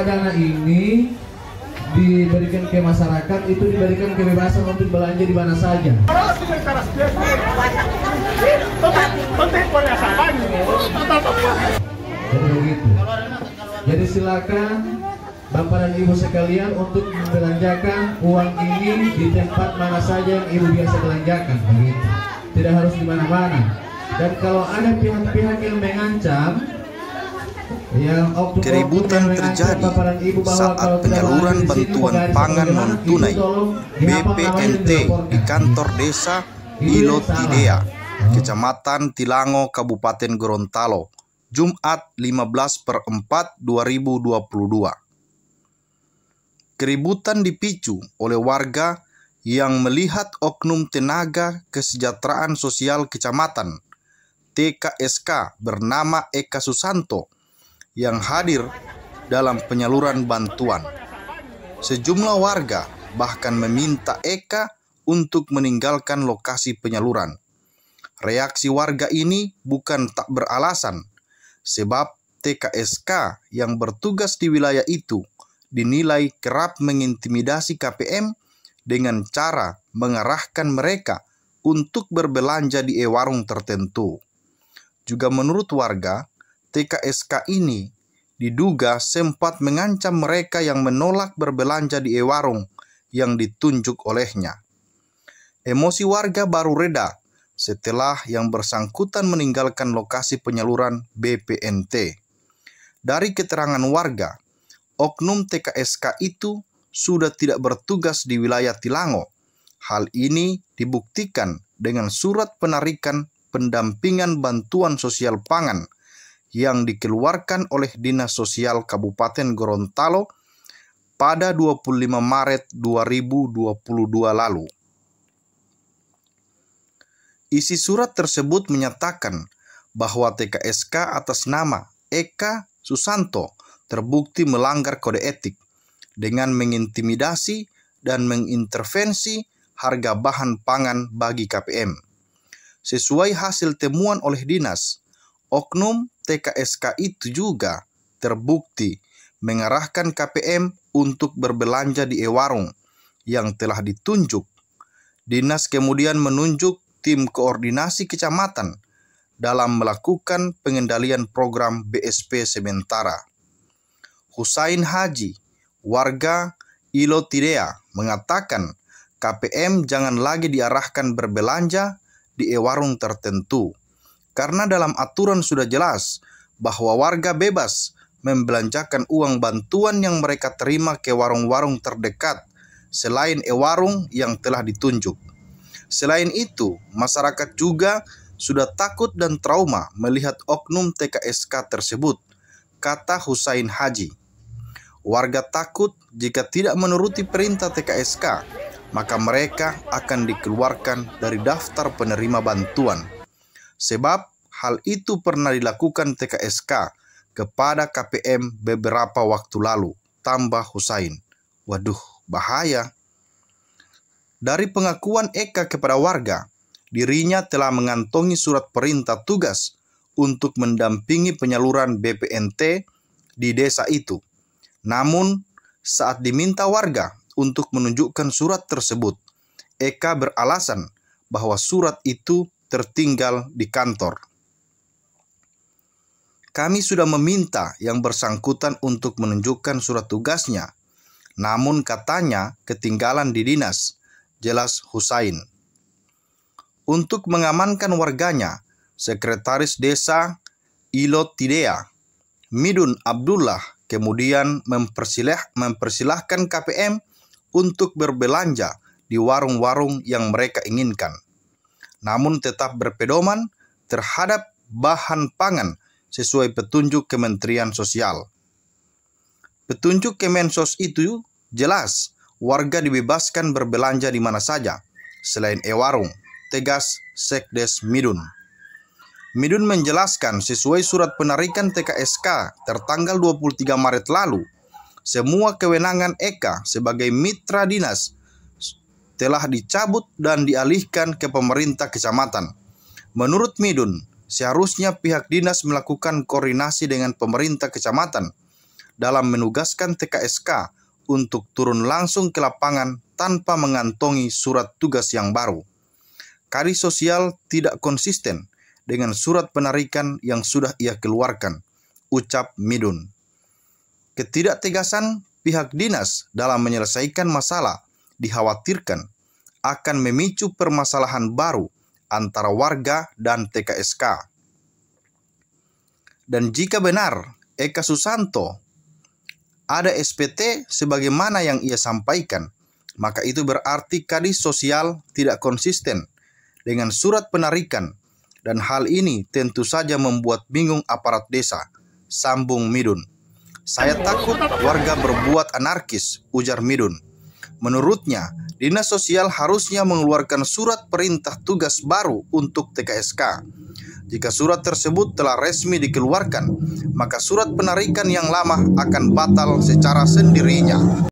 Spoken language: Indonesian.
Dana ini diberikan ke masyarakat, itu diberikan kebebasan untuk belanja di mana saja. Jadi begitu. Jadi silakan Bapak dan Ibu sekalian untuk membelanjakan uang ini di tempat mana saja yang Ibu biasa belanjakan, begitu. Tidak harus di mana-mana. Dan kalau ada pihak-pihak yang mengancam, keributan terjadi saat penyaluran bantuan pangan non-tunai BPNT di kantor desa Ilo Tidea, Kecamatan Tilango, Kabupaten Gorontalo, Jumat 15/4/2022. Keributan dipicu oleh warga yang melihat oknum tenaga kesejahteraan sosial kecamatan TKSK bernama Eka Susanto yang hadir dalam penyaluran bantuan. Sejumlah warga bahkan meminta Eka untuk meninggalkan lokasi penyaluran. Reaksi warga ini bukan tak beralasan, sebab TKSK yang bertugas di wilayah itu dinilai kerap mengintimidasi KPM dengan cara mengarahkan mereka untuk berbelanja di warung tertentu. Juga menurut warga, TKSK ini diduga sempat mengancam mereka yang menolak berbelanja di warung yang ditunjuk olehnya. Emosi warga baru reda setelah yang bersangkutan meninggalkan lokasi penyaluran BPNT. Dari keterangan warga, oknum TKSK itu sudah tidak bertugas di wilayah Tilango. Hal ini dibuktikan dengan surat penarikan pendampingan bantuan sosial pangan yang dikeluarkan oleh Dinas Sosial Kabupaten Gorontalo pada 25 Maret 2022 lalu. Isi surat tersebut menyatakan bahwa TKSK atas nama Eka Susanto terbukti melanggar kode etik dengan mengintimidasi dan mengintervensi harga bahan pangan bagi KPM. Sesuai hasil temuan oleh dinas, oknum TKSK itu juga terbukti mengarahkan KPM untuk berbelanja di warung yang telah ditunjuk. Dinas kemudian menunjuk tim koordinasi kecamatan dalam melakukan pengendalian program BSP sementara. Husain Haji, warga Ilo Tidea, mengatakan KPM jangan lagi diarahkan berbelanja di warung tertentu, karena dalam aturan sudah jelas bahwa warga bebas membelanjakan uang bantuan yang mereka terima ke warung-warung terdekat selain warung yang telah ditunjuk. Selain itu, masyarakat juga sudah takut dan trauma melihat oknum TKSK tersebut, kata Husain Haji. Warga takut jika tidak menuruti perintah TKSK, maka mereka akan dikeluarkan dari daftar penerima bantuan. Sebab hal itu pernah dilakukan TKSK kepada KPM beberapa waktu lalu, tambah Husain. Waduh, bahaya. Dari pengakuan Eka kepada warga, dirinya telah mengantongi surat perintah tugas untuk mendampingi penyaluran BPNT di desa itu. Namun, saat diminta warga untuk menunjukkan surat tersebut, Eka beralasan bahwa surat itu tertinggal di kantor. Kami sudah meminta yang bersangkutan untuk menunjukkan surat tugasnya, namun katanya ketinggalan di dinas, jelas Husain. Untuk mengamankan warganya, Sekretaris Desa Ilo Tidea, Midun Abdullah, kemudian mempersilahkan KPM untuk berbelanja di warung-warung yang mereka inginkan, namun tetap berpedoman terhadap bahan pangan sesuai petunjuk Kementerian Sosial. Petunjuk Kemensos itu jelas warga dibebaskan berbelanja di mana saja selain warung, tegas Sekdes Midun. Midun menjelaskan sesuai surat penarikan TKSK tertanggal 23 Maret lalu, semua kewenangan Eka sebagai mitra dinas telah dicabut dan dialihkan ke pemerintah kecamatan. Menurut Midun, seharusnya pihak dinas melakukan koordinasi dengan pemerintah kecamatan dalam menugaskan TKSK untuk turun langsung ke lapangan tanpa mengantongi surat tugas yang baru. Kadis Sosial tidak konsisten dengan surat penarikan yang sudah ia keluarkan, ucap Midun. Ketidaktegasan pihak dinas dalam menyelesaikan masalah dikhawatirkan akan memicu permasalahan baru antara warga dan TKSK. Dan jika benar Eka Susanto ada SPT sebagaimana yang ia sampaikan, maka itu berarti Kadis Sosial tidak konsisten dengan surat penarikan, dan hal ini tentu saja membuat bingung aparat desa, sambung Midun. Saya takut warga berbuat anarkis, ujar Midun. Menurutnya, Dinas Sosial harusnya mengeluarkan surat perintah tugas baru untuk TKSK. Jika surat tersebut telah resmi dikeluarkan, maka surat penarikan yang lama akan batal secara sendirinya.